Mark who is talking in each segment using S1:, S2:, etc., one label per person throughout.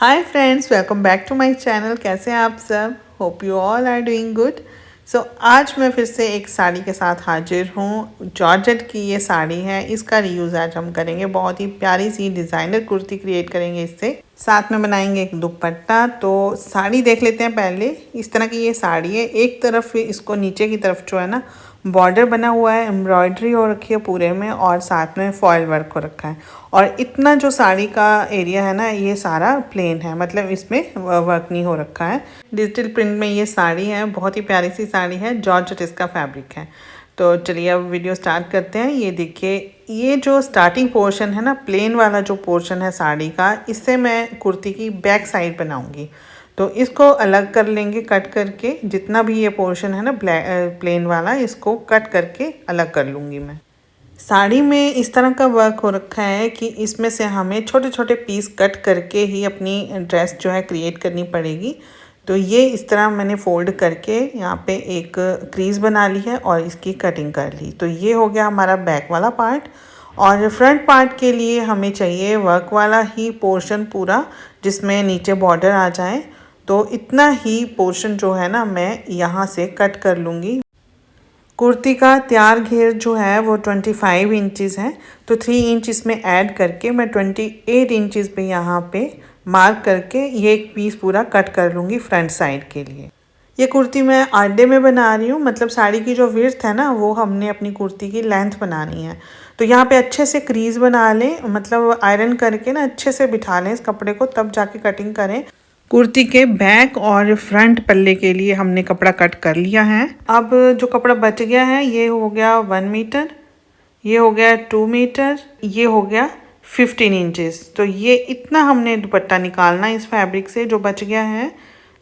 S1: Hi friends, welcome back to my channel. कैसे हैं आप सब? Hope you all are doing good. आज मैं फिर से एक साड़ी के साथ हाजिर हूँ। जॉर्जेट की ये साड़ी है, इसका रीयूज़ आज हम करेंगे। बहुत ही प्यारी सी डिज़ाइनर कुर्ती क्रिएट करेंगे इससे, साथ में बनाएंगे एक दुपट्टा। तो साड़ी देख लेते हैं पहले। इस तरह की ये साड़ी है। एक तरफ इसको नीचे की तरफ जो है ना बॉर्डर बना हुआ है, एम्ब्रॉयडरी हो रखी है पूरे में, और साथ में फॉयल वर्क हो रखा है। और इतना जो साड़ी का एरिया है ना, ये सारा प्लेन है, मतलब इसमें वर्क नहीं हो रखा है। डिजिटल प्रिंट में ये साड़ी है, बहुत ही प्यारी सी साड़ी है। जॉर्जेट इसका फैब्रिक है। तो चलिए अब वीडियो स्टार्ट करते हैं। ये देखिए, ये जो स्टार्टिंग पोर्शन है ना, प्लेन वाला जो पोर्शन है साड़ी का, इससे मैं कुर्ती की बैक साइड बनाऊंगी। तो इसको अलग कर लेंगे कट करके। जितना भी ये पोर्शन है ना प्लेन वाला, इसको कट करके अलग कर लूँगी मैं। साड़ी में इस तरह का वर्क हो रखा है कि इसमें से हमें छोटे छोटे पीस कट करके ही अपनी ड्रेस जो है क्रिएट करनी पड़ेगी। तो ये इस तरह मैंने फोल्ड करके यहाँ पे एक क्रीज बना ली है और इसकी कटिंग कर ली। तो ये हो गया हमारा बैक वाला पार्ट। और फ्रंट पार्ट के लिए हमें चाहिए वर्क वाला ही पोर्शन पूरा, जिसमें नीचे बॉर्डर आ जाए। तो इतना ही पोर्शन जो है ना, मैं यहाँ से कट कर लूँगी। कुर्ती का तैयार घेर जो है वो 25 इंचज़ है। तो 3 इंच इसमें ऐड करके मैं 28 इंचज़ पे यहाँ पे मार्क करके ये एक पीस पूरा कट कर लूँगी फ्रंट साइड के लिए। ये कुर्ती मैं आडे में बना रही हूँ, मतलब साड़ी की जो विड्थ है ना, वो हमने अपनी कुर्ती की लेंथ बनानी है। तो यहाँ पे अच्छे से क्रीज बना लें, मतलब आयरन करके ना अच्छे से बिठा लें इस कपड़े को, तब जाके कटिंग करें। कुर्ती के बैक और फ्रंट पल्ले के लिए हमने कपड़ा कट कर लिया है। अब जो कपड़ा बच गया है, ये हो गया 1 मीटर, ये हो गया 2 मीटर, ये हो गया 15 इंचेस। तो ये इतना हमने दुपट्टा निकालना है इस फैब्रिक से जो बच गया है।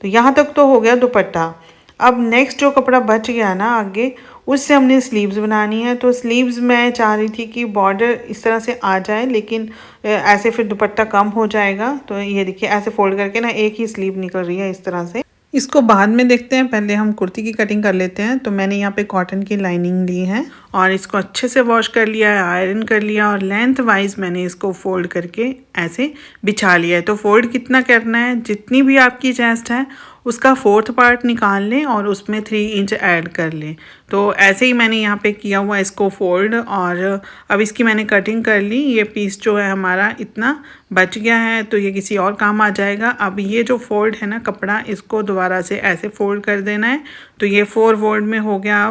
S1: तो यहाँ तक तो हो गया दुपट्टा। अब नेक्स्ट जो कपड़ा बच गया ना आगे, उससे हमने स्लीव्स बनानी है। तो स्लीव्स मैं चाह रही थी कि बॉर्डर इस तरह से आ जाए, लेकिन ऐसे फिर दुपट्टा कम हो जाएगा। तो ये देखिए, ऐसे फोल्ड करके ना एक ही स्लीव निकल रही है इस तरह से। इसको बाद में देखते हैं, पहले हम कुर्ती की कटिंग कर लेते हैं। तो मैंने यहाँ पे कॉटन की लाइनिंग ली है और इसको अच्छे से वॉश कर लिया है, आयरन कर लिया, और लेंथ वाइज मैंने इसको फोल्ड करके ऐसे बिछा लिया है। तो फोल्ड कितना करना है, जितनी भी आपकी चेस्ट है उसका 4th पार्ट निकाल लें और उसमें 3 इंच ऐड कर लें। तो ऐसे ही मैंने यहाँ पे किया हुआ इसको फोल्ड, और अब इसकी मैंने कटिंग कर ली। ये पीस जो है हमारा इतना बच गया है, तो ये किसी और काम आ जाएगा। अब ये जो फोल्ड है ना कपड़ा, इसको दोबारा से ऐसे फोल्ड कर देना है। तो ये 4 फोल्ड में हो गया।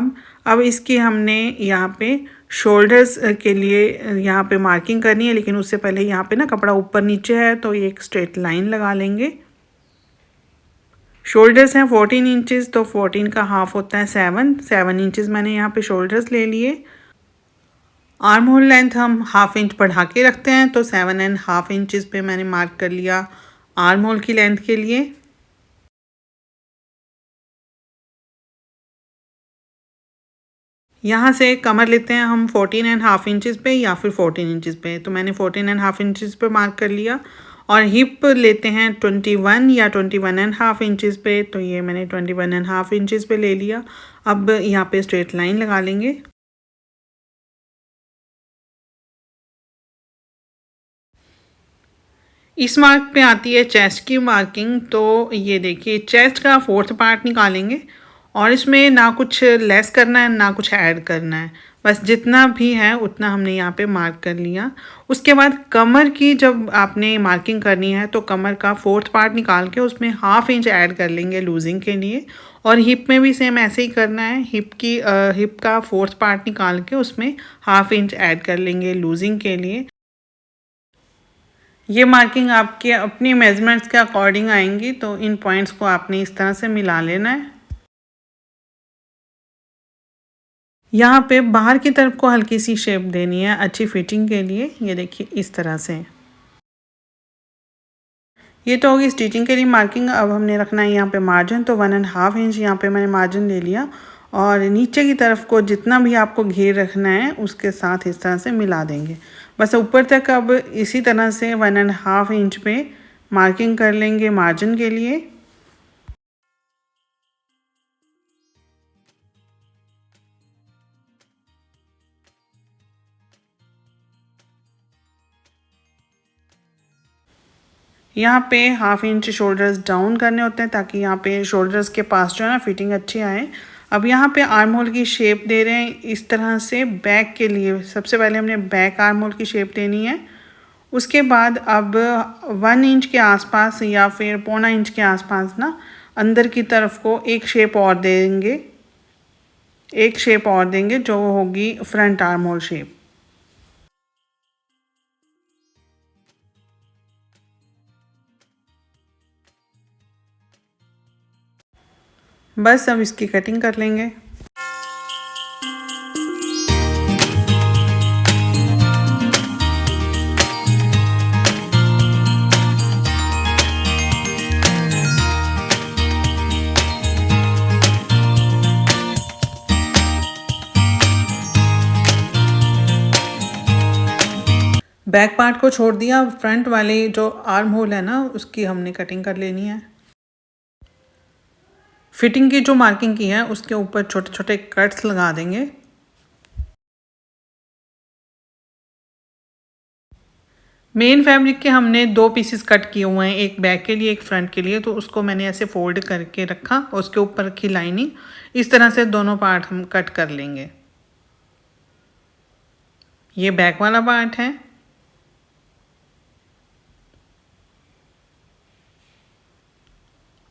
S1: अब इसकी हमने यहाँ पे शोल्डर्स के लिए यहाँ पे मार्किंग करनी है, लेकिन उससे पहले यहाँ पे ना कपड़ा ऊपर नीचे है, तो ये एक स्ट्रेट लाइन लगा लेंगे। शोल्डर्स हैं 14 इंचज़, तो 14 का हाफ होता है 7 इंचज़ मैंने यहाँ पे शोल्डर्स ले लिए। आर्म होल लेंथ हम हाफ इंच बढ़ा के रखते हैं, तो 7.5 इंचज़ पे मैंने मार्क कर लिया आर्म होल की लेंथ के लिए। यहाँ से कमर लेते हैं हम 14.5 इंचज़ पे या फिर 14 इंचज़ पे। तो मैंने 14.5 इंचज़ पे मार्क कर लिया। और हिप लेते हैं 21 या 21.5 इंचज़ पे। तो ये मैंने 21.5 इंचज़ पे ले लिया। अब यहाँ पे स्ट्रेट लाइन लगा लेंगे। इस मार्क पे आती है चेस्ट की मार्किंग। तो ये देखिए, चेस्ट का 4th पार्ट निकालेंगे और इसमें ना कुछ लेस करना है ना कुछ ऐड करना है, बस जितना भी है उतना हमने यहाँ पे मार्क कर लिया। उसके बाद कमर की जब आपने मार्किंग करनी है, तो कमर का 4th पार्ट निकाल के उसमें हाफ इंच ऐड कर लेंगे लूजिंग के लिए। और हिप में भी सेम ऐसे ही करना है। हिप का 4th पार्ट निकाल के उसमें हाफ इंच ऐड कर लेंगे लूजिंग के लिए। ये मार्किंग आपके अपनी मेजरमेंट्स के अकॉर्डिंग आएंगी, तो इन पॉइंट्स को आपने इस तरह से मिला लेना है। यहाँ पे बाहर की तरफ को हल्की सी शेप देनी है अच्छी फिटिंग के लिए। ये देखिए इस तरह से। ये तो होगी स्टिचिंग के लिए मार्किंग। अब हमने रखना है यहाँ पे मार्जिन। तो 1.5 इंच यहाँ पे मैंने मार्जिन ले लिया, और नीचे की तरफ को जितना भी आपको घेर रखना है उसके साथ इस तरह से मिला देंगे। बस ऊपर तक अब इसी तरह से 1.5 इंच पे मार्किंग कर लेंगे मार्जिन के लिए। यहाँ पे 1/2 इंच शोल्डर्स डाउन करने होते हैं ताकि यहाँ पे शोल्डर्स के पास जो है ना फिटिंग अच्छी आए। अब यहाँ पे आर्म होल की शेप दे रहे हैं इस तरह से बैक के लिए। सबसे पहले हमने बैक आर्म होल की शेप देनी है। उसके बाद अब 1 इंच के आसपास या फिर 1.25 इंच के आसपास ना अंदर की तरफ को एक शेप और देंगे, एक शेप और देंगे जो होगी फ्रंट आर्म होल शेप। बस अब इसकी कटिंग कर लेंगे। बैक पार्ट को छोड़ दिया, फ्रंट वाले जो आर्म होल है ना उसकी हमने कटिंग कर लेनी है। फिटिंग की जो मार्किंग की है उसके ऊपर छोटे छोटे कट्स लगा देंगे। मेन फैब्रिक के हमने 2 पीसेस कट किए हुए हैं, एक बैक के लिए एक फ्रंट के लिए, तो उसको मैंने ऐसे फोल्ड करके रखा और उसके ऊपर रखी लाइनिंग। इस तरह से दोनों पार्ट हम कट कर लेंगे। ये बैक वाला पार्ट है।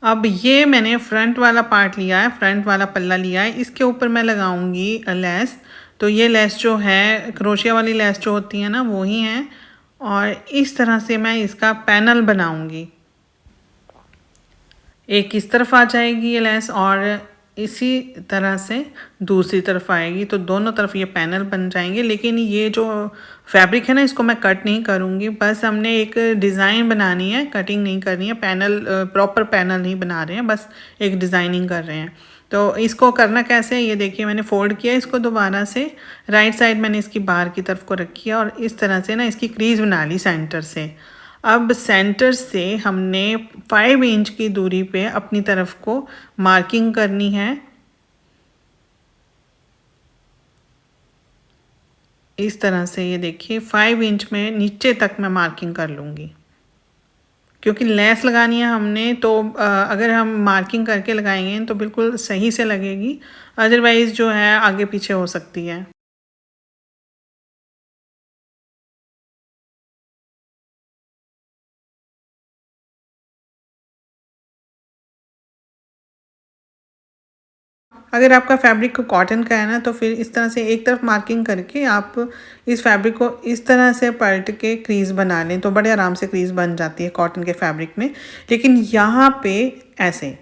S1: अब ये मैंने फ्रंट वाला पार्ट लिया है, फ्रंट वाला पल्ला लिया है, इसके ऊपर मैं लगाऊंगी लेस। तो ये लेस जो है क्रोशिया वाली लेस जो होती है ना वो ही है, और इस तरह से मैं इसका पैनल बनाऊंगी। एक इस तरफ आ जाएगी ये लेस और इसी तरह से दूसरी तरफ आएगी, तो दोनों तरफ ये पैनल बन जाएंगे। लेकिन ये जो फैब्रिक है ना इसको मैं कट नहीं करूँगी, बस हमने एक डिज़ाइन बनानी है, कटिंग नहीं करनी है। पैनल प्रॉपर पैनल नहीं बना रहे हैं, बस एक डिज़ाइनिंग कर रहे हैं। तो इसको करना कैसे है ये देखिए, मैंने फोल्ड किया इसको दोबारा से, राइट साइड मैंने इसकी बाहर की तरफ को रखी है और इस तरह से ना इसकी क्रीज बना ली सेंटर से। अब सेंटर से हमने 5 इंच की दूरी पे अपनी तरफ को मार्किंग करनी है। इस तरह से ये देखिए 5 इंच में नीचे तक मैं मार्किंग कर लूँगी, क्योंकि लेस लगानी है हमने। तो अगर हम मार्किंग करके लगाएंगे तो बिल्कुल सही से लगेगी, अदरवाइज़ जो है आगे पीछे हो सकती है। अगर आपका फैब्रिक कॉटन का है ना तो फिर इस तरह से एक तरफ मार्किंग करके आप इस फैब्रिक को इस तरह से पलट के क्रीज बना लें तो बड़े आराम से क्रीज बन जाती है कॉटन के फैब्रिक में। लेकिन यहाँ पे ऐसे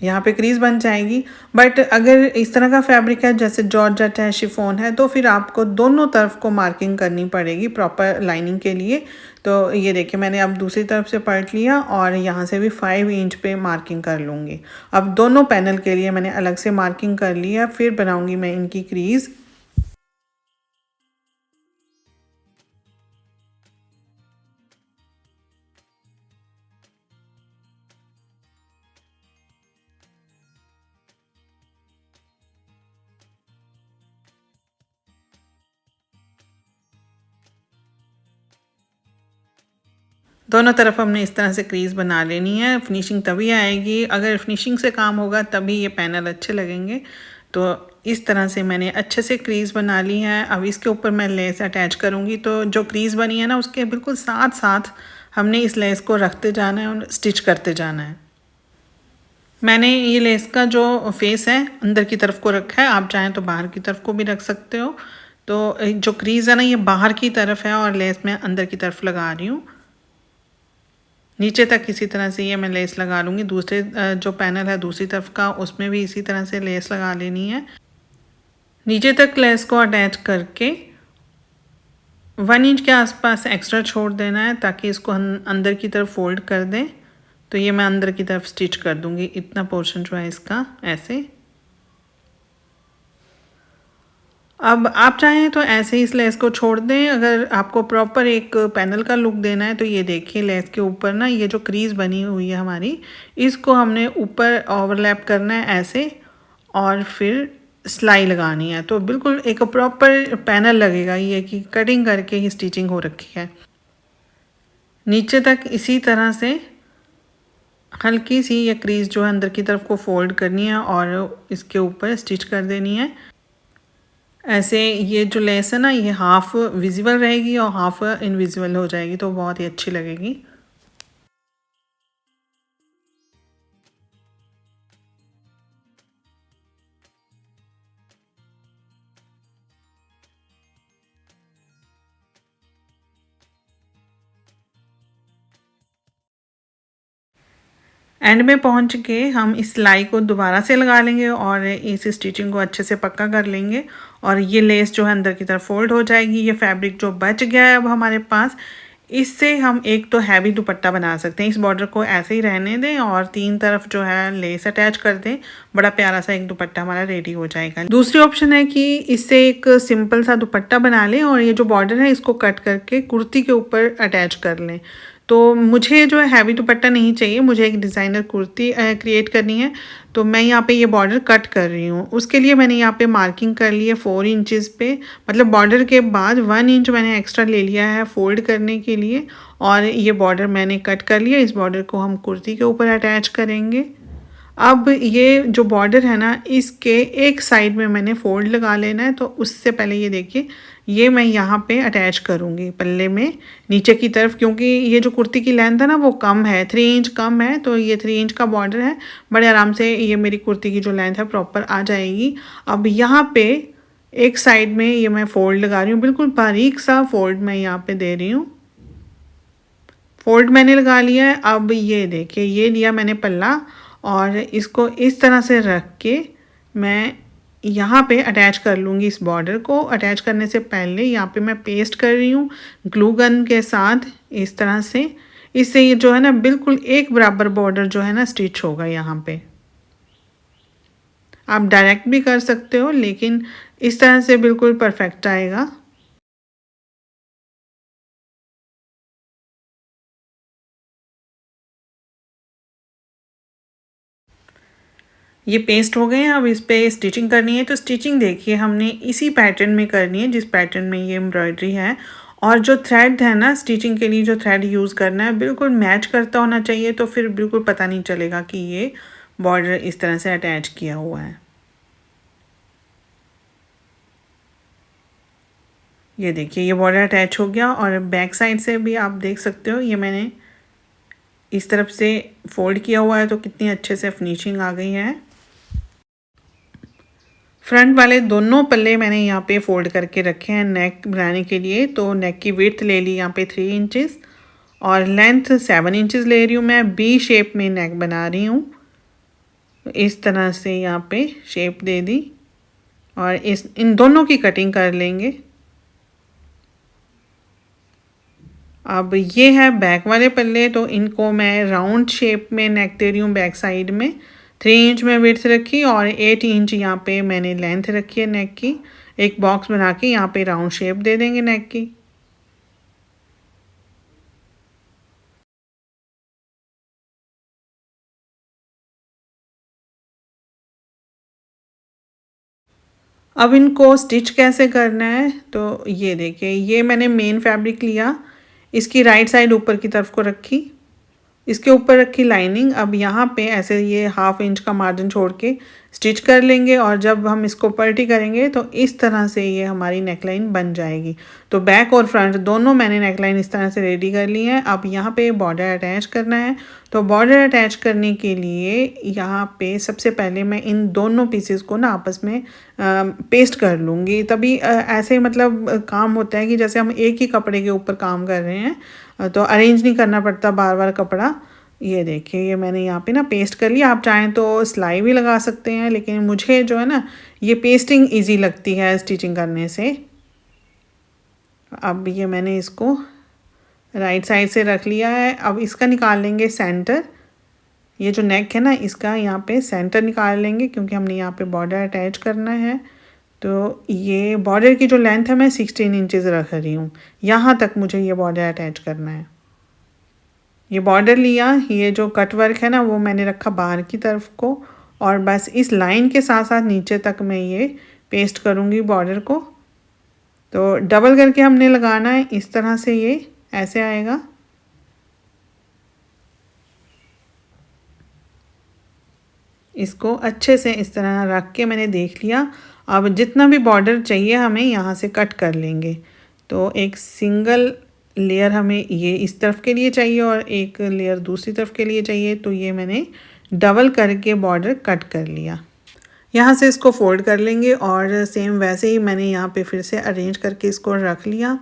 S1: यहाँ पे क्रीज बन जाएगी। बट अगर इस तरह का फैब्रिक है जैसे जॉर्जेट है, शिफॉन है, तो फिर आपको दोनों तरफ को मार्किंग करनी पड़ेगी प्रॉपर लाइनिंग के लिए। तो ये देखिए मैंने अब दूसरी तरफ से पलट लिया और यहाँ से भी 5 इंच पे मार्किंग कर लूँगी। अब दोनों पैनल के लिए मैंने अलग से मार्किंग कर लिया, फिर बनाऊँगी मैं इनकी क्रीज़। दोनों तरफ हमने इस तरह से क्रीज बना लेनी है। फिनिशिंग तभी आएगी, अगर फिनिशिंग से काम होगा तभी ये पैनल अच्छे लगेंगे। तो इस तरह से मैंने अच्छे से क्रीज बना ली है। अब इसके ऊपर मैं लेस अटैच करूँगी, तो जो क्रीज बनी है ना उसके बिल्कुल साथ साथ हमने इस लेस को रखते जाना है और स्टिच करते जाना है। मैंने ये लेस का जो फेस है अंदर की तरफ को रखा है, आप चाहें तो बाहर की तरफ को भी रख सकते हो। तो जो क्रीज है ना ये बाहर की तरफ है और लेस मैं अंदर की तरफ लगा रही हूँ। नीचे तक इसी तरह से ये मैं लेस लगा लूँगी। दूसरे जो पैनल है दूसरी तरफ का उसमें भी इसी तरह से लेस लगा लेनी है। नीचे तक लेस को अटैच करके 1 इंच के आसपास एक्स्ट्रा छोड़ देना है ताकि इसको हम अंदर की तरफ फोल्ड कर दें। तो ये मैं अंदर की तरफ स्टिच कर दूँगी, इतना पोर्शन जो है इसका ऐसे। अब आप चाहें तो ऐसे ही इस लेस को छोड़ दें। अगर आपको प्रॉपर एक पैनल का लुक देना है तो ये देखिए लेस के ऊपर ना ये जो क्रीज बनी हुई है हमारी, इसको हमने ऊपर ओवरलैप करना है ऐसे और फिर सिलाई लगानी है। तो बिल्कुल एक प्रॉपर पैनल लगेगा, ये कि कटिंग करके ही स्टिचिंग हो रखी है। नीचे तक इसी तरह से हल्की सी ये क्रीज जो है अंदर की तरफ को फोल्ड करनी है और इसके ऊपर स्टिच कर देनी है। ऐसे ये जो लेस है ना, ये हाफ विजिबल रहेगी और हाफ इनविजिबल हो जाएगी, तो बहुत ही अच्छी लगेगी। एंड में पहुंच के हम इस सिलाई को दोबारा से लगा लेंगे और इस स्टिचिंग को अच्छे से पक्का कर लेंगे और ये लेस जो है अंदर की तरफ फोल्ड हो जाएगी। ये फैब्रिक जो बच गया है अब हमारे पास, इससे हम एक तो हैवी दुपट्टा बना सकते हैं। इस बॉर्डर को ऐसे ही रहने दें और 3 तरफ जो है लेस अटैच कर दें, बड़ा प्यारा सा एक दुपट्टा हमारा रेडी हो जाएगा। दूसरी ऑप्शन है कि इससे एक सिंपल सा दुपट्टा बना लें और ये जो बॉर्डर है इसको कट करके कुर्ती के ऊपर अटैच कर लें। तो मुझे जो है हैवी दुपट्टा नहीं चाहिए, मुझे एक डिज़ाइनर कुर्ती क्रिएट करनी है, तो मैं यहाँ पे ये बॉर्डर कट कर रही हूँ। उसके लिए मैंने यहाँ पे मार्किंग कर ली है 4 इंचेस पे, मतलब बॉर्डर के बाद 1 इंच मैंने एक्स्ट्रा ले लिया है फोल्ड करने के लिए और ये बॉर्डर मैंने कट कर लिया। इस बॉर्डर को हम कुर्ती के ऊपर अटैच करेंगे। अब ये जो बॉर्डर है ना, इसके एक साइड में मैंने फोल्ड लगा लेना है, तो उससे पहले ये देखिए, ये मैं यहाँ पे अटैच करूँगी पल्ले में नीचे की तरफ, क्योंकि ये जो कुर्ती की लेंथ है ना वो कम है, 3 इंच कम है, तो ये 3 इंच का बॉर्डर है, बड़े आराम से ये मेरी कुर्ती की जो लेंथ है प्रॉपर आ जाएगी। अब यहाँ पे एक साइड में ये मैं फोल्ड लगा रही हूँ, बिल्कुल बारीक सा फोल्ड मैं यहाँ पे दे रही हूँ। फोल्ड मैंने लगा लिया है। अब ये देखिए, ये लिया मैंने पल्ला और इसको इस तरह से रख के मैं यहाँ पे अटैच कर लूँगी। इस बॉर्डर को अटैच करने से पहले यहाँ पे मैं पेस्ट कर रही हूँ ग्लू गन के साथ इस तरह से। इससे ये जो है ना बिल्कुल एक बराबर बॉर्डर जो है ना स्टिच होगा। यहाँ पे आप डायरेक्ट भी कर सकते हो, लेकिन इस तरह से बिल्कुल परफेक्ट आएगा। ये पेस्ट हो गए हैं। अब इस पे स्टिचिंग करनी है, तो स्टिचिंग देखिए हमने इसी पैटर्न में करनी है जिस पैटर्न में ये एम्ब्रॉयडरी है, और जो थ्रेड है ना, स्टिचिंग के लिए जो थ्रेड यूज़ करना है बिल्कुल मैच करता होना चाहिए, तो फिर बिल्कुल पता नहीं चलेगा कि ये बॉर्डर इस तरह से अटैच किया हुआ है। ये देखिए, ये बॉर्डर अटैच हो गया और बैक साइड से भी आप देख सकते हो, ये मैंने इस तरफ से फोल्ड किया हुआ है, तो कितनी अच्छे से फिनिशिंग आ गई है। फ्रंट वाले दोनों पल्ले मैंने यहाँ पे फोल्ड करके रखे हैं नेक बनाने के लिए। तो नेक की विड्थ ले ली यहाँ पे 3 इंचेस और लेंथ 7 इंचेस ले रही हूँ। मैं बी शेप में नेक बना रही हूँ, तो इस तरह से यहाँ पे शेप दे दी और इन दोनों की कटिंग कर लेंगे। अब ये है बैक वाले पल्ले, तो इनको मैं राउंड शेप में नेक दे रही हूँ। बैक साइड में 3 इंच में विड्थ रखी और 8 इंच यहाँ पे मैंने लेंथ रखी है नेक की। एक बॉक्स बना के यहाँ पे राउंड शेप दे देंगे नेक की। अब इनको स्टिच कैसे करना है, तो ये देखिए, ये मैंने मेन फैब्रिक लिया, इसकी राइट साइड ऊपर की तरफ को रखी, इसके ऊपर रखी लाइनिंग। अब यहाँ पे ऐसे ये 1/2 इंच का मार्जिन छोड़ के स्टिच कर लेंगे और जब हम इसको पलटी करेंगे तो इस तरह से ये हमारी नेकलाइन बन जाएगी। तो बैक और फ्रंट दोनों मैंने नेकलाइन इस तरह से रेडी कर ली है। अब यहाँ पे बॉर्डर अटैच करना है, तो बॉर्डर अटैच करने के लिए यहाँ पे सबसे पहले मैं इन दोनों पीसेस को ना आपस में पेस्ट कर लूँगी। तभी ऐसे मतलब काम होता है कि जैसे हम एक ही कपड़े के ऊपर काम कर रहे हैं, तो अरेंज नहीं करना पड़ता बार बार कपड़ा। ये देखिए, ये मैंने यहाँ पे ना पेस्ट कर लिया। आप चाहें तो सिलाई भी लगा सकते हैं, लेकिन मुझे जो है ना ये पेस्टिंग इजी लगती है स्टिचिंग करने से। अब ये मैंने इसको राइट साइड से रख लिया है। अब इसका निकाल लेंगे सेंटर। ये जो नेक है ना, इसका यहाँ पे सेंटर निकाल लेंगे, क्योंकि हमने यहाँ पे बॉर्डर अटैच करना है। तो ये बॉर्डर की जो लेंथ है मैं 16 इंचेस रख रही हूँ, यहाँ तक मुझे ये बॉर्डर अटैच करना है। ये बॉर्डर लिया, ये जो कट वर्क है ना वो मैंने रखा बाहर की तरफ को, और बस इस लाइन के साथ साथ नीचे तक मैं ये पेस्ट करूँगी बॉर्डर को। तो डबल करके हमने लगाना है, इस तरह से ये ऐसे आएगा। इसको अच्छे से इस तरह रख के मैंने देख लिया। अब जितना भी बॉर्डर चाहिए हमें यहाँ से कट कर लेंगे। तो एक सिंगल लेयर हमें ये इस तरफ के लिए चाहिए और एक लेयर दूसरी तरफ के लिए चाहिए, तो ये मैंने डबल करके बॉर्डर कट कर लिया। यहाँ से इसको फोल्ड कर लेंगे और सेम वैसे ही मैंने यहाँ पे फिर से अरेंज करके इसको रख लिया।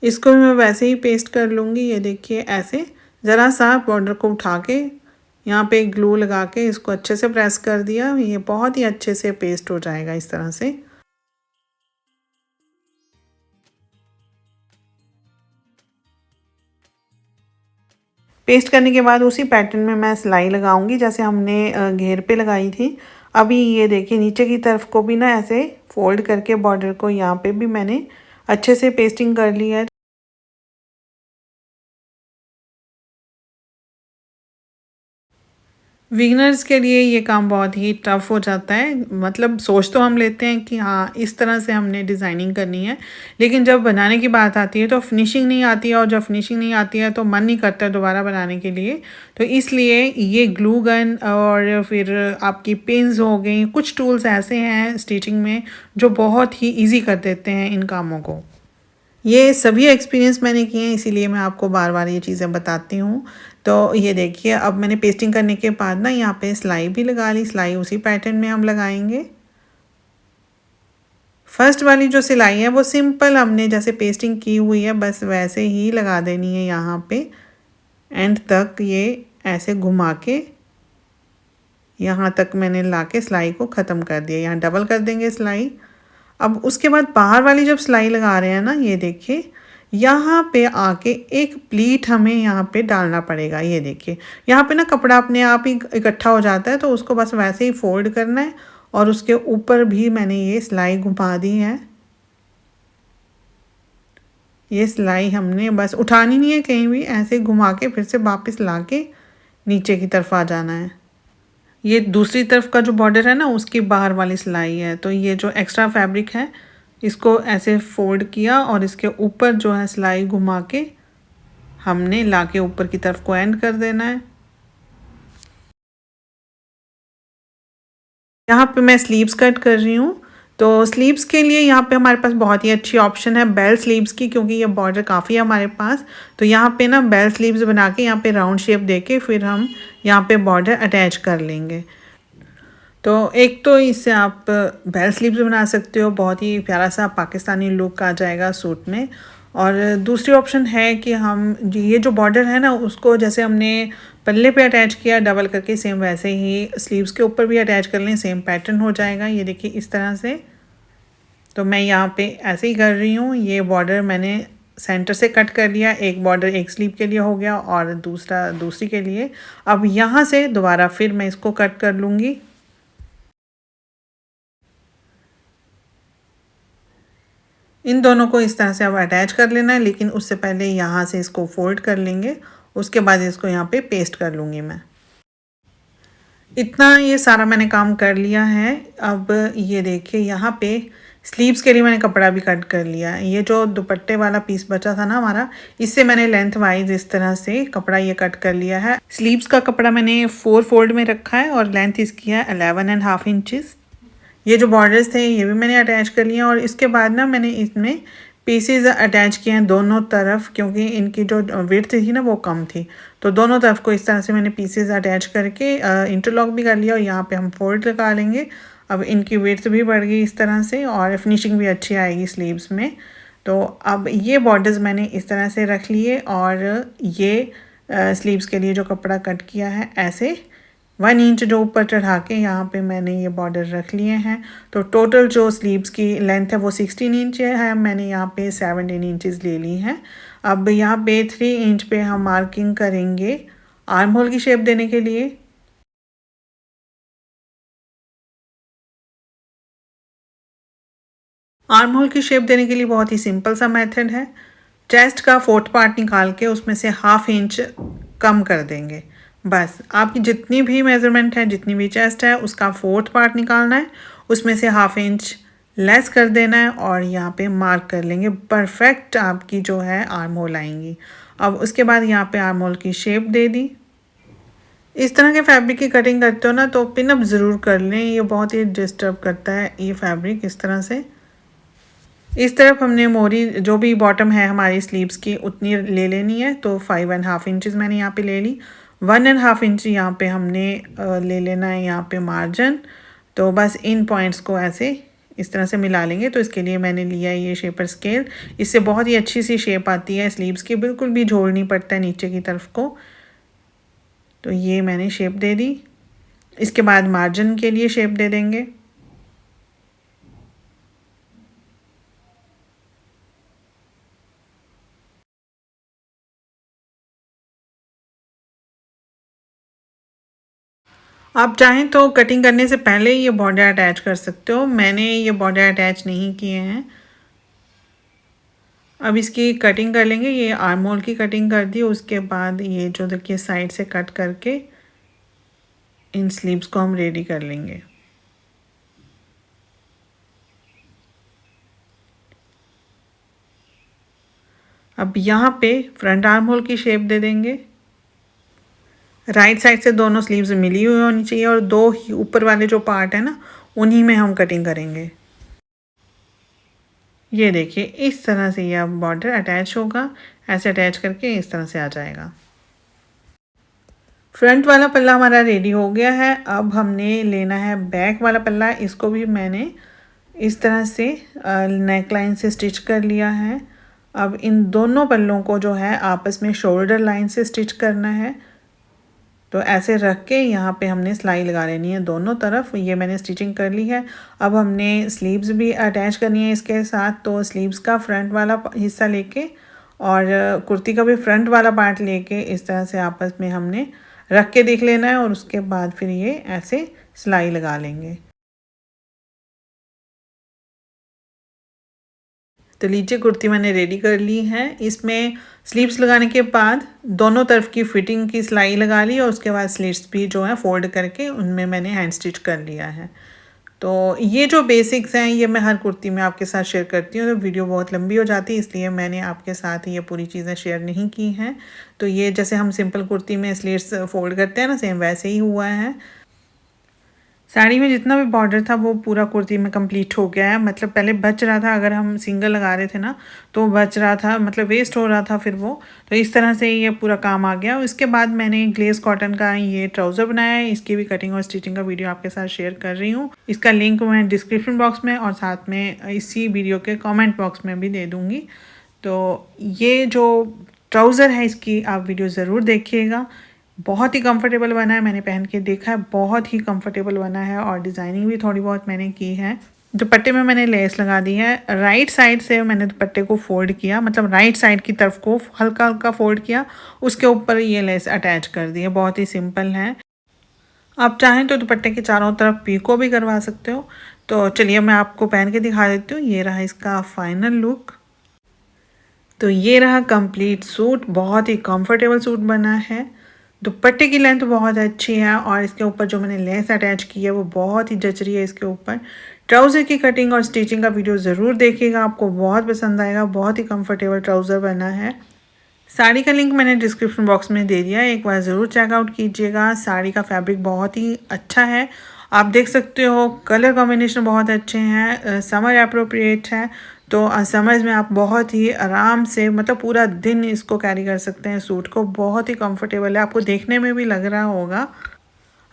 S1: इसको भी मैं वैसे ही पेस्ट कर लूँगी। ये देखिए ऐसे ज़रा सा बॉर्डर को उठा के यहाँ पे ग्लू लगा के इसको अच्छे से प्रेस कर दिया। ये बहुत ही अच्छे से पेस्ट हो जाएगा इस तरह से। पेस्ट करने के बाद उसी पैटर्न में मैं सिलाई लगाऊंगी जैसे हमने घेर पे लगाई थी। अभी ये देखिए नीचे की तरफ को भी ना ऐसे फोल्ड करके बॉर्डर को यहाँ पे भी मैंने अच्छे से पेस्टिंग कर लिया है। बिगिनर्स के लिए ये काम बहुत ही टफ़ हो जाता है। मतलब सोच तो हम लेते हैं कि हाँ इस तरह से हमने डिज़ाइनिंग करनी है, लेकिन जब बनाने की बात आती है तो फिनिशिंग नहीं आती है, और जब फिनिशिंग नहीं आती है तो मन नहीं करता है दोबारा बनाने के लिए। तो इसलिए ये ग्लू गन और फिर आपकी पिन्स हो गई, कुछ टूल्स ऐसे हैं स्टिचिंग में जो बहुत ही ईजी कर देते हैं इन कामों को। ये सभी एक्सपीरियंस मैंने किए हैं, इसीलिए मैं आपको बार बार ये चीज़ें बताती हूँ। तो ये देखिए अब मैंने पेस्टिंग करने के बाद ना यहाँ पे सिलाई भी लगा ली। सिलाई उसी पैटर्न में हम लगाएंगे। फर्स्ट वाली जो सिलाई है वो सिंपल हमने जैसे पेस्टिंग की हुई है बस वैसे ही लगा देनी है। यहाँ पे एंड तक ये ऐसे घुमा के यहाँ तक मैंने ला के सिलाई को ख़त्म कर दिया। यहाँ डबल कर देंगे सिलाई। अब उसके बाद बाहर वाली जब सिलाई लगा रहे हैं ना, ये देखिए यहाँ पे आके एक प्लीट हमें यहाँ पे डालना पड़ेगा। ये देखिए यहाँ पे ना कपड़ा अपने आप ही इकट्ठा हो जाता है, तो उसको बस वैसे ही फोल्ड करना है और उसके ऊपर भी मैंने ये सिलाई घुमा दी है। ये सिलाई हमने बस उठानी नहीं है कहीं भी, ऐसे घुमा के फिर से वापस ला के नीचे की तरफ आ जाना है। ये दूसरी तरफ का जो बॉर्डर है ना उसकी बाहर वाली सिलाई है। तो ये जो एक्स्ट्रा फैब्रिक है इसको ऐसे फोल्ड किया और इसके ऊपर जो है सिलाई घुमा के हमने लाके ऊपर की तरफ को एंड कर देना है। यहाँ पे मैं स्लीव्स कट कर रही हूँ। तो स्लीव्स के लिए यहाँ पे हमारे पास बहुत ही अच्छी ऑप्शन है बेल स्लीव्स की, क्योंकि ये बॉर्डर काफ़ी है हमारे पास। तो यहाँ पे ना बेल स्लीव्स बना के यहाँ पे राउंड शेप देके फिर हम यहाँ पे बॉर्डर अटैच कर लेंगे। तो एक तो इससे आप बेल स्लीव्स बना सकते हो, बहुत ही प्यारा सा पाकिस्तानी लुक आ जाएगा सूट में। और दूसरी ऑप्शन है कि हम ये जो बॉर्डर है ना उसको जैसे हमने पल्ले पे अटैच किया डबल करके, सेम वैसे ही स्लीव्स के ऊपर भी अटैच कर लें, सेम पैटर्न हो जाएगा। ये देखिए इस तरह से। तो मैं यहाँ पे ऐसे ही कर रही हूँ। ये बॉर्डर मैंने सेंटर से कट कर लिया। एक बॉर्डर एक स्लीव के लिए हो गया और दूसरा दूसरी के लिए। अब यहाँ से दोबारा फिर मैं इसको कट कर लूँगी। इन दोनों को इस तरह से अब अटैच कर लेना है, लेकिन उससे पहले यहाँ से इसको फोल्ड कर लेंगे। उसके बाद इसको यहाँ पे पेस्ट कर लूँगी मैं। इतना ये सारा मैंने काम कर लिया है। अब ये देखिए यहाँ पे स्लीव्स के लिए मैंने कपड़ा भी कट कर लिया है। ये जो दुपट्टे वाला पीस बचा था ना हमारा, इससे मैंने लेंथ वाइज इस तरह से कपड़ा ये कट कर लिया है। स्लीव्स का कपड़ा मैंने 4 फोल्ड में रखा है और लेंथ इसकी है 11.5 इंचज़। ये जो बॉर्डर्स थे ये भी मैंने अटैच कर लिए और इसके बाद ना मैंने इसमें पीसेस अटैच किए हैं दोनों तरफ, क्योंकि इनकी जो विड्थ थी ना वो कम थी। तो दोनों तरफ को इस तरह से मैंने पीसेस अटैच करके इंटरलॉक भी कर लिया और यहाँ पे हम फोल्ड लगा लेंगे। अब इनकी विड्थ भी बढ़ गई इस तरह से और फिनिशिंग भी अच्छी आएगी स्लीव्स में। तो अब ये बॉर्डर्स मैंने इस तरह से रख लिए और ये स्लीव्स के लिए जो कपड़ा कट किया है ऐसे 1 इंच जो ऊपर चढ़ा के यहाँ पे मैंने ये बॉर्डर रख लिए हैं। तो टोटल जो स्लीव्स की लेंथ है वो 16 इंच है। मैंने यहाँ पे 17 इंचज़ ले ली हैं। अब यहाँ पे 3 इंच पे हम मार्किंग करेंगे आर्म होल की शेप देने के लिए। आर्म होल की शेप देने के लिए बहुत ही सिंपल सा मेथड है। चेस्ट का 4th पार्ट निकाल के उसमें से 1/2 इंच कम कर देंगे। बस आपकी जितनी भी मेज़रमेंट है, जितनी भी चेस्ट है, उसका 4th पार्ट निकालना है, उसमें से 1/2 इंच लेस कर देना है और यहाँ पे मार्क कर लेंगे। परफेक्ट आपकी जो है आर्म होल आएंगी। अब उसके बाद यहाँ पे आर्म होल की शेप दे दी। इस तरह के फैब्रिक की कटिंग करते हो ना तो पिन अप ज़रूर कर लें, ये बहुत ही डिस्टर्ब करता है ये फैब्रिक। इस तरह से इस तरफ हमने मोरी जो भी बॉटम है हमारी स्लीव्स की उतनी ले लेनी है, तो 5.5 इंचज़ मैंने यहाँ पे ले ली। 1.5 इंच यहाँ पे हमने ले लेना है यहाँ पे मार्जिन। तो बस इन पॉइंट्स को ऐसे इस तरह से मिला लेंगे। तो इसके लिए मैंने लिया ये शेपर स्केल, इससे बहुत ही अच्छी सी शेप आती है स्लीव्स की, बिल्कुल भी झोल नहीं पड़ता है नीचे की तरफ को। तो ये मैंने शेप दे दी। इसके बाद मार्जिन के लिए शेप दे देंगे। आप चाहें तो कटिंग करने से पहले ये बॉर्डर अटैच कर सकते हो, मैंने ये बॉर्डर अटैच नहीं किए हैं। अब इसकी कटिंग कर लेंगे। ये आर्म होल की कटिंग कर दी, उसके बाद ये जो देखिए साइड से कट करके इन स्लीव्स को हम रेडी कर लेंगे। अब यहाँ पे फ्रंट आर्म होल की शेप दे देंगे। राइट साइड से दोनों स्लीव्स मिली हुई होनी चाहिए और दो ही ऊपर वाले जो पार्ट है ना उन्हीं में हम कटिंग करेंगे। ये देखिए इस तरह से ये अब बॉर्डर अटैच होगा, ऐसे अटैच करके इस तरह से आ जाएगा। फ्रंट वाला पल्ला हमारा रेडी हो गया है। अब हमने लेना है बैक वाला पल्ला, इसको भी मैंने इस तरह से नेक लाइन से स्टिच कर लिया है। अब इन दोनों पल्लों को जो है आपस में शोल्डर लाइन से स्टिच करना है। तो ऐसे रख के यहाँ पे हमने सिलाई लगा लेनी है दोनों तरफ। ये मैंने स्टिचिंग कर ली है। अब हमने स्लीव्स भी अटैच करनी है इसके साथ। तो स्लीव्स का फ्रंट वाला हिस्सा लेके और कुर्ती का भी फ्रंट वाला पार्ट लेके इस तरह से आपस में हमने रख के देख लेना है और उसके बाद फिर ये ऐसे सिलाई लगा लेंगे। तो लीजिए कुर्ती मैंने रेडी कर ली है। इसमें स्लीव्स लगाने के बाद दोनों तरफ की फिटिंग की सिलाई लगा ली और उसके बाद स्लीव्स भी जो है फोल्ड करके उनमें मैंने हैंड स्टिच कर लिया है। तो ये जो बेसिक्स हैं ये मैं हर कुर्ती में आपके साथ शेयर करती हूँ, तो वीडियो बहुत लंबी हो जाती है इसलिए मैंने आपके साथ ये पूरी चीज़ें शेयर नहीं की हैं। तो ये जैसे हम सिंपल कुर्ती में स्लीव्स फोल्ड करते हैं ना, सेम वैसे ही हुआ है। साड़ी में जितना भी बॉर्डर था वो पूरा कुर्ती में कंप्लीट हो गया है। मतलब पहले बच रहा था, अगर हम सिंगल लगा रहे थे ना तो बच रहा था, मतलब वेस्ट हो रहा था फिर वो। तो इस तरह से ये पूरा काम आ गया। उसके बाद मैंने ग्लेस कॉटन का ये ट्राउज़र बनाया है, इसकी भी कटिंग और स्टिचिंग का वीडियो आपके साथ शेयर कर रही हूँ। इसका लिंक मैं डिस्क्रिप्शन बॉक्स में और साथ में इसी वीडियो के कॉमेंट बॉक्स में भी दे दूँगी। तो ये जो ट्राउज़र है इसकी आप वीडियो ज़रूर देखिएगा। बहुत ही कंफर्टेबल बना है, मैंने पहन के देखा है, बहुत ही कंफर्टेबल बना है और डिज़ाइनिंग भी थोड़ी बहुत मैंने की है। दुपट्टे में मैंने लेस लगा दी है। राइट साइड से मैंने दुपट्टे को फोल्ड किया, मतलब राइट साइड की तरफ को हल्का हल्का फोल्ड किया, उसके ऊपर ये लेस अटैच कर दी है। बहुत ही सिंपल है। आप चाहें तो दुपट्टे के चारों तरफ पीको भी करवा सकते हो। तो चलिए मैं आपको पहन के दिखा देती हूँ। ये रहा इसका फाइनल लुक। तो ये रहा कंप्लीट सूट, बहुत ही कंफर्टेबल सूट बना है। दुपट्टे की लेंथ बहुत अच्छी है और इसके ऊपर जो मैंने लेस अटैच की है वो बहुत ही जच रही है इसके ऊपर। ट्राउज़र की कटिंग और स्टिचिंग का वीडियो ज़रूर देखिएगा, आपको बहुत पसंद आएगा। बहुत ही कंफर्टेबल ट्राउज़र बना है। साड़ी का लिंक मैंने डिस्क्रिप्शन बॉक्स में दे दिया है, एक बार ज़रूर चेकआउट कीजिएगा। साड़ी का फैब्रिक बहुत ही अच्छा है, आप देख सकते हो। कलर कॉम्बिनेशन बहुत अच्छे हैं, समर अप्रोप्रिएट है। तो समर्स में आप बहुत ही आराम से मतलब पूरा दिन इसको कैरी कर सकते हैं। सूट को बहुत ही कंफर्टेबल है, आपको देखने में भी लग रहा होगा।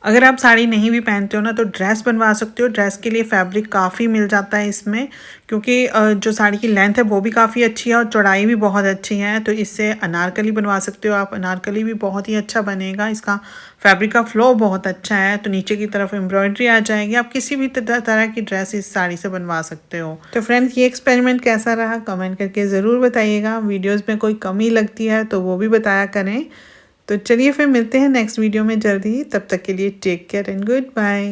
S1: अगर आप साड़ी नहीं भी पहनते हो ना तो ड्रेस बनवा सकते हो। ड्रेस के लिए फैब्रिक काफ़ी मिल जाता है इसमें, क्योंकि जो साड़ी की लेंथ है वो भी काफ़ी अच्छी है और चौड़ाई भी बहुत अच्छी है। तो इससे अनारकली बनवा सकते हो आप, अनारकली भी बहुत ही अच्छा बनेगा। इसका फैब्रिक का फ्लो बहुत अच्छा है। तो नीचे की तरफ एम्ब्रॉयडरी आ जाएगी, आप किसी भी तरह की ड्रेस इस साड़ी से बनवा सकते हो। तो फ्रेंड्स ये एक्सपेरिमेंट कैसा रहा कमेंट करके ज़रूर बताइएगा। वीडियोज़ में कोई कमी लगती है तो वो भी बताया करें। तो चलिए फिर मिलते हैं नेक्स्ट वीडियो में जल्दी ही, तब तक के लिए take care and good bye.